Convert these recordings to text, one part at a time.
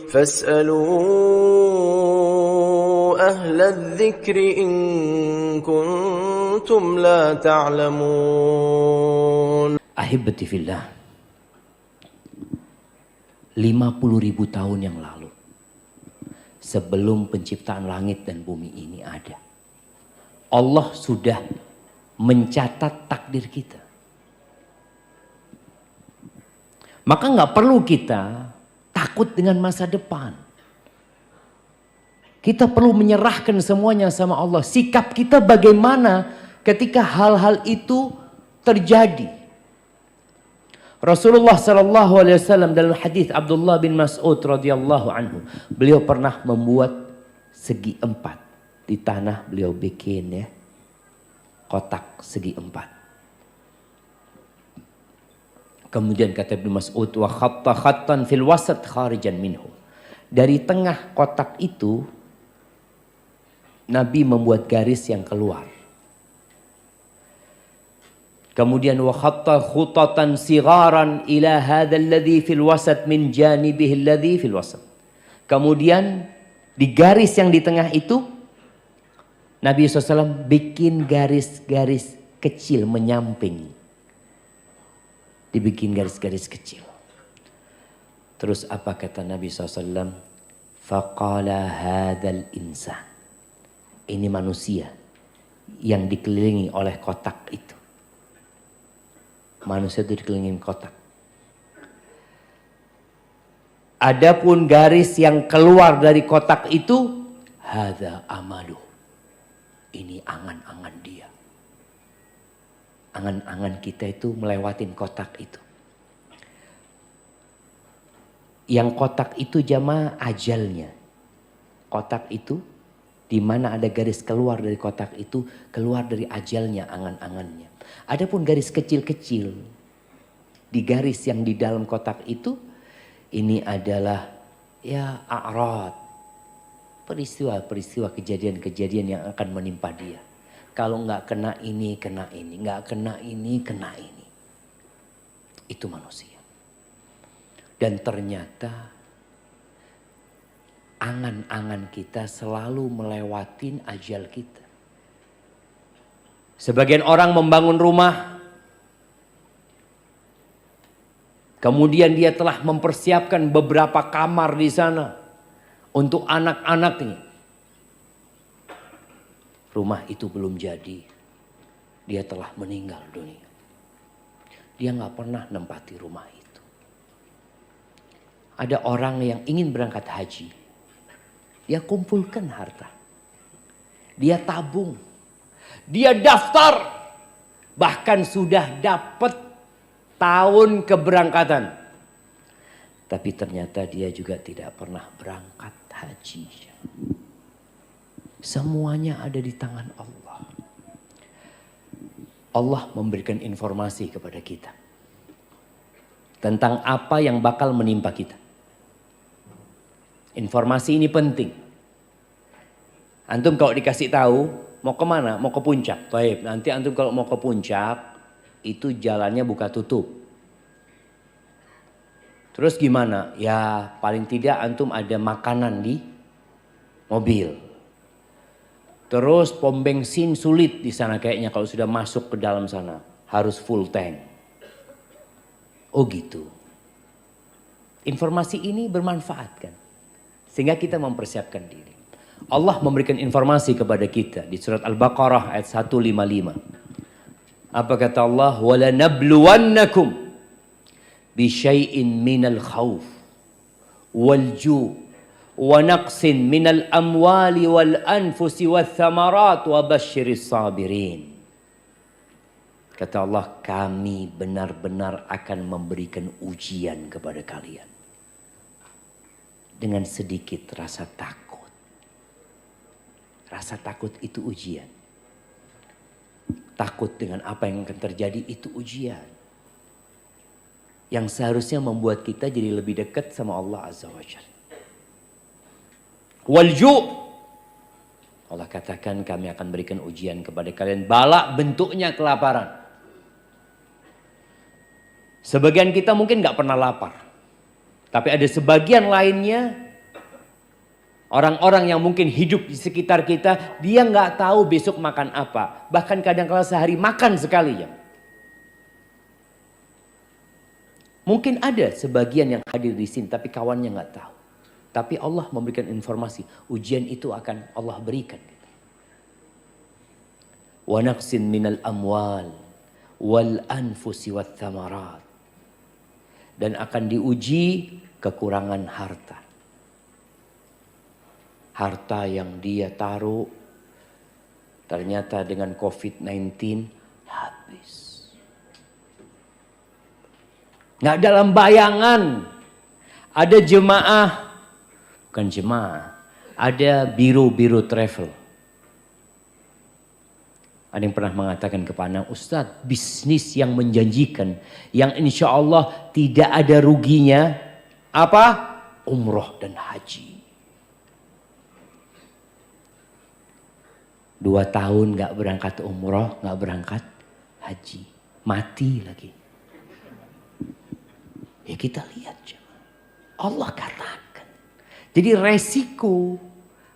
فاسألوا أهل الذكر إن كنتم لا تعلمون. Ahibati fillah, 50.000 tahun yang lalu, sebelum penciptaan langit dan bumi ini ada, Allah sudah mencatat takdir kita. Maka nggak perlu kita takut dengan masa depan. Kita perlu menyerahkan semuanya sama Allah. Sikap kita bagaimana ketika hal-hal itu terjadi? Rasulullah sallallahu alaihi wasallam dalam hadis Abdullah bin Mas'ud radhiyallahu anhu, beliau pernah membuat segi 4 di tanah. Beliau bikin kotak segi 4. Kemudian kata Ibnu Mas'ud, wa khatta khattan fil wasat kharijan minhu. Dari tengah kotak itu Nabi membuat garis yang keluar. Kemudian wa khatta khutatan sigharan ila hadzal ladzi fil wasat min janibihi alladzi fil wasat. Kemudian di garis yang di tengah itu Nabi SAW bikin garis-garis kecil menyamping. Dibikin garis-garis kecil. Terus apa kata Nabi SAW? Faqala hadzal insan. Ini manusia yang dikelilingi oleh kotak itu. Manusia itu dikelilingi kotak. Adapun garis yang keluar dari kotak itu, hadza amalu. Ini angan-angan dia. Angan-angan kita itu melewatin kotak itu. Yang kotak itu jamaah ajalnya. Kotak itu di mana ada garis keluar dari kotak itu, keluar dari ajalnya angan-angannya. Adapun garis kecil-kecil di garis yang di dalam kotak itu, ini adalah a'rad, peristiwa-peristiwa, kejadian-kejadian yang akan menimpa dia. Kalau nggak kena ini, kena ini, nggak kena ini, kena ini. Itu manusia. Dan ternyata angan-angan kita selalu melewatin ajal kita. Sebagian orang membangun rumah, kemudian dia telah mempersiapkan beberapa kamar di sana untuk anak-anaknya. Rumah itu belum jadi, dia telah meninggal dunia. Dia nggak pernah nempati rumah itu. Ada orang yang ingin berangkat haji, dia kumpulkan harta, dia tabung. Dia daftar, bahkan sudah dapat tahun keberangkatan. Tapi ternyata dia juga tidak pernah berangkat haji. Semuanya ada di tangan Allah. Allah memberikan informasi kepada kita tentang apa yang bakal menimpa kita. Informasi ini penting. Antum kalau dikasih tahu, mau kemana? Mau ke puncak. Baik, nanti antum kalau mau ke puncak, itu jalannya buka tutup. Terus gimana? Ya paling tidak antum ada makanan di mobil. Terus pom bensin sulit di sana kayaknya kalau sudah masuk ke dalam sana. Harus full tank. Oh gitu. Informasi ini bermanfaat kan? Sehingga kita mempersiapkan diri. Allah memberikan informasi kepada kita di surat Al-Baqarah ayat 155. Apa kata Allah? Wala nabluwannakum bi syai'in minal khauf wal ju' wa naqsin minal amwali wal anfusi wath thamarat wa basyiris sabirin. Kata Allah, kami benar-benar akan memberikan ujian kepada kalian dengan sedikit rasa takut. Rasa takut itu ujian. Takut dengan apa yang akan terjadi itu ujian. Yang seharusnya membuat kita jadi lebih dekat sama Allah Azza wa Jalla. Walju'. Allah katakan kami akan berikan ujian kepada kalian. Bala bentuknya kelaparan. Sebagian kita mungkin gak pernah lapar. Tapi ada sebagian lainnya Orang-orang yang mungkin hidup di sekitar kita, dia nggak tahu besok makan apa. Bahkan kadang-kala sehari makan sekali ya. Mungkin ada sebagian yang hadir di sini tapi kawannya nggak tahu. Tapi Allah memberikan informasi, ujian itu akan Allah berikan. Wa naqsin minal amwal wal anfusi wat thamarat. Dan akan diuji kekurangan harta. Harta yang dia taruh ternyata dengan COVID-19 habis. Nggak dalam bayangan ada jemaah, bukan jemaah, ada biro-biro travel. Ada yang pernah mengatakan kepada Ustadz, bisnis yang menjanjikan, yang insya Allah tidak ada ruginya, apa? Umroh dan haji. 2 tahun gak berangkat umroh, gak berangkat haji. Mati lagi. Ya kita lihat. Allah katakan. Jadi resiko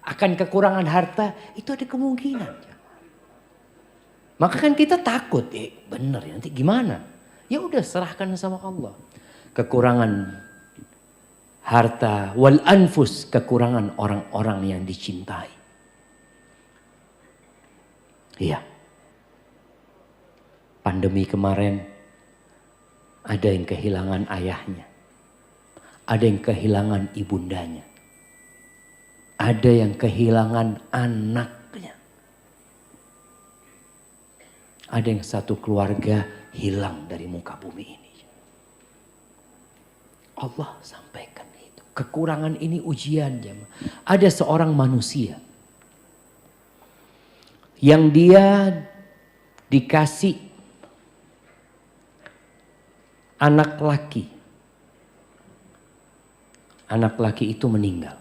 akan kekurangan harta itu ada kemungkinan. Maka kan kita takut. Bener ya, nanti gimana? Ya udah serahkan sama Allah. Kekurangan harta wal anfus, kekurangan orang-orang yang dicintai. Iya. Pandemi kemarin ada yang kehilangan ayahnya. Ada yang kehilangan ibundanya. Ada yang kehilangan anaknya. Ada yang satu keluarga hilang dari muka bumi ini. Allah sampaikan itu. Kekurangan ini ujian. Ada seorang manusia yang dia dikasih anak laki. Anak laki itu meninggal.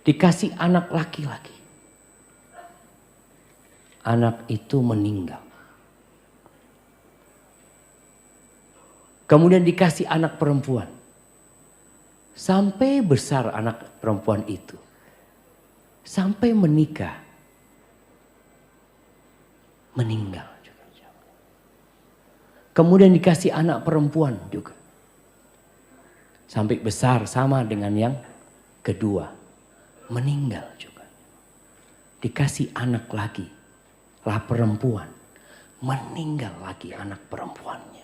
Dikasih anak laki-laki. Anak itu meninggal. Kemudian dikasih anak perempuan. Sampai besar anak perempuan itu. Sampai menikah. Meninggal juga. Kemudian dikasih anak perempuan juga. Sampai besar sama dengan yang kedua. Meninggal juga. Dikasih anak lagi. Lah perempuan. Meninggal lagi anak perempuannya.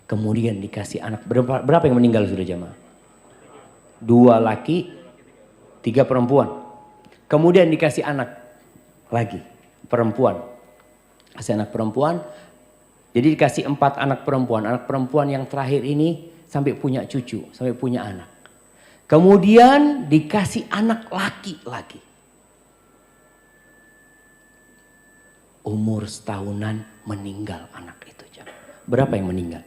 Kemudian dikasih anak. Berapa yang meninggal sudah jamaah? 2 laki. 3 perempuan. Kemudian dikasih anak lagi, perempuan. Kasih anak perempuan, jadi dikasih 4 anak perempuan. Anak perempuan yang terakhir ini sampai punya cucu, sampai punya anak. Kemudian dikasih anak laki lagi. Umur setahunan meninggal anak itu. Berapa yang meninggal?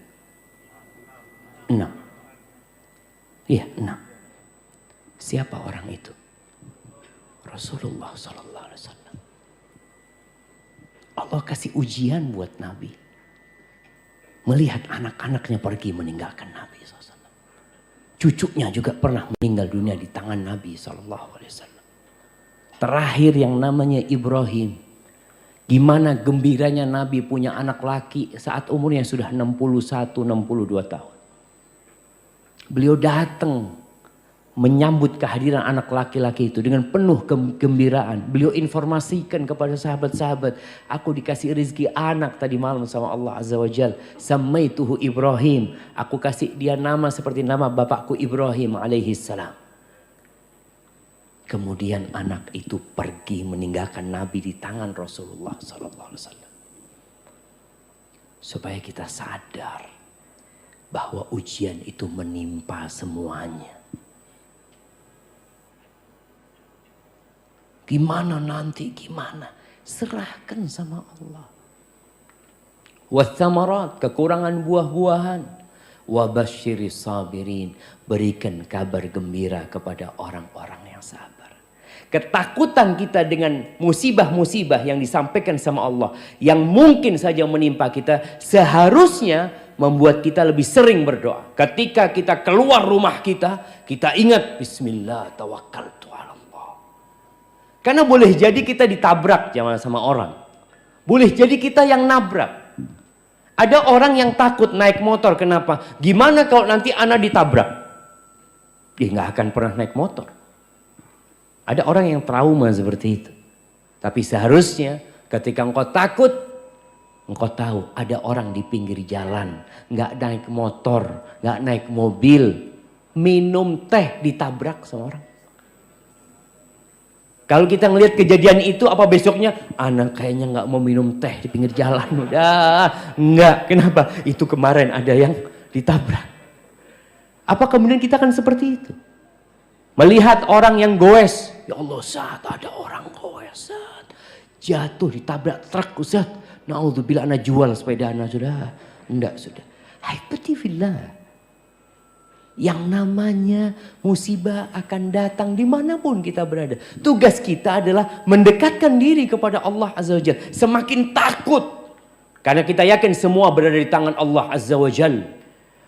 6. Iya, 6. Siapa orang itu? Rasulullah sallallahu alaihi wasallam. Allah kasih ujian buat Nabi. Melihat anak-anaknya pergi meninggalkan Nabi SAW. Cucunya juga pernah meninggal dunia di tangan Nabi SAW. Terakhir yang namanya Ibrahim. Gimana gembiranya Nabi punya anak laki saat umurnya sudah 61-62 tahun. Beliau datang menyambut kehadiran anak laki-laki itu dengan penuh kegembiraan. Beliau informasikan kepada sahabat-sahabat, aku dikasih rezeki anak tadi malam sama Allah Azza wa Jal. Samaituhu Ibrahim. Aku kasih dia nama seperti nama bapakku Ibrahim alaihi salam. Kemudian anak itu pergi meninggalkan Nabi di tangan Rasulullah sallallahu alaihi wasallam. Supaya kita sadar bahwa ujian itu menimpa semuanya. Gimana nanti, gimana? Serahkan sama Allah. Wathamarat, kekurangan buah-buahan. Wabasyiris sabirin, berikan kabar gembira kepada orang-orang yang sabar. Ketakutan kita dengan musibah-musibah yang disampaikan sama Allah, yang mungkin saja menimpa kita, seharusnya membuat kita lebih sering berdoa. Ketika kita keluar rumah kita ingat Bismillah tawakkaltu ala Allah. Karena boleh jadi kita ditabrak sama orang. Boleh jadi kita yang nabrak. Ada orang yang takut naik motor, kenapa? Gimana kalau nanti anak ditabrak? Dia nggak akan pernah naik motor. Ada orang yang trauma seperti itu. Tapi seharusnya ketika engkau takut, engkau tahu ada orang di pinggir jalan, nggak naik motor, nggak naik mobil, minum teh ditabrak sama orang. Kalau kita ngelihat kejadian itu, apa besoknya? Anak kayaknya nggak mau minum teh di pinggir jalan. Udah, nggak. Kenapa? Itu kemarin ada yang ditabrak. Apa kemudian kita akan seperti itu? Melihat orang yang goes, ya Allah Ustaz, ada orang goes, Ustaz. Jatuh ditabrak truk Ustaz. Na'udzubillah, anak jual sepeda anak sudah. Enggak sudah. Haibati-fillah. Yang namanya musibah akan datang dimanapun kita berada. Tugas kita adalah mendekatkan diri kepada Allah Azza wa Jal. Semakin takut. Karena kita yakin semua berada di tangan Allah Azza wa Jal.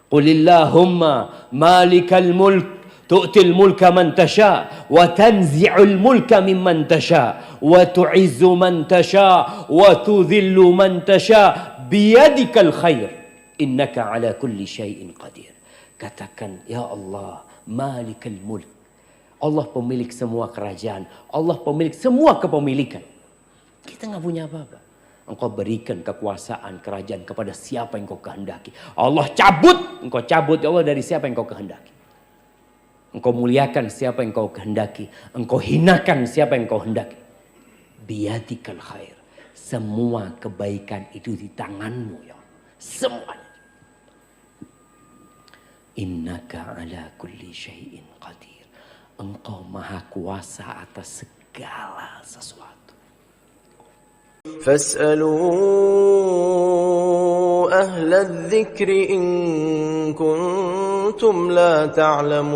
Qulillahumma malikal mulk. Tu'til mulka man tasha wa tanzi'ul mulka mimman tasha wa tu'izzu man tasha wa tudhillu man tasha biyadikal khair innaka ala kulli syai'in qadir. Katakan, ya Allah, malikal mulk. Allah pemilik semua kerajaan, Allah pemilik semua kepemilikan. Kita nggak punya apa-apa. Engkau berikan kekuasaan kerajaan kepada siapa yang kau kehendaki. Allah cabut, engkau cabut ya Allah dari siapa yang kau kehendaki. Engkau muliakan siapa yang kau kehendaki. Engkau hinakan siapa yang kau hendaki. Biyadikal khair. Semua kebaikan itu di tanganmu ya. Semuanya. Innaka ala kulli syai'in qadir. Engkau maha kuasa atas segala sesuatu. فاسألوا أهل الذكر إن كنتم لا تعلمون